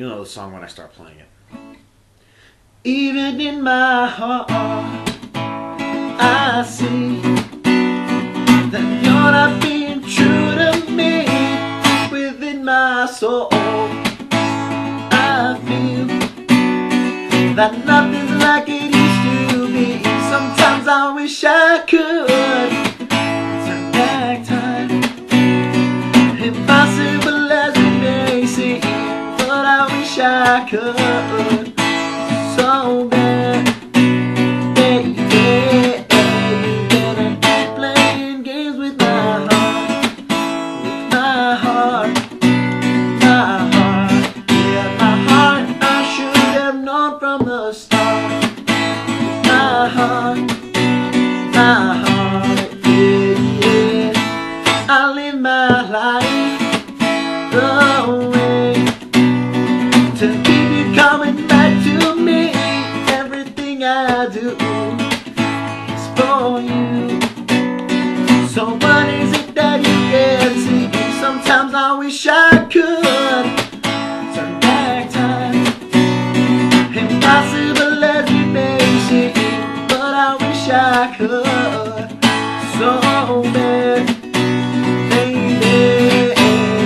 You'll know the song when I start playing it. Even in my heart, I see that you're not being true to me. Within my soul, I feel that nothing's like it used to be. Sometimes I wish I could turn back time, impossible as it may seem, but I wish I could so bad, baby. Better keep playing games with my heart, my heart, yeah, my heart. I should have known from the start. My heart, yeah. I live my life the way to keep you coming back to me. Everything I do is for you. So what is it that you can see? Sometimes I wish I could turn back time, impossible as it may seem, but I wish I could so bad, baby.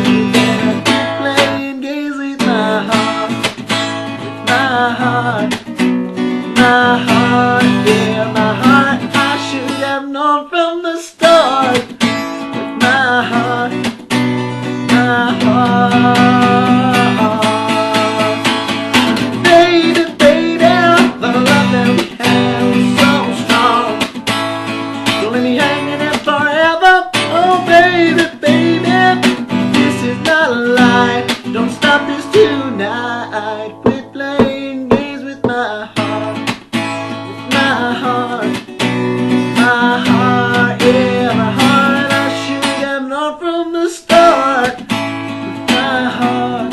You better keep playing games with my heart, yeah, my heart. I should have known from the start. With my heart, baby, baby, the love that we have is so strong. Don't let me hang in there forever. Oh, baby, baby, this is not a lie. Don't stop this tonight. Quit playing games with my heart, yeah, my heart. I should have known from the start. My heart,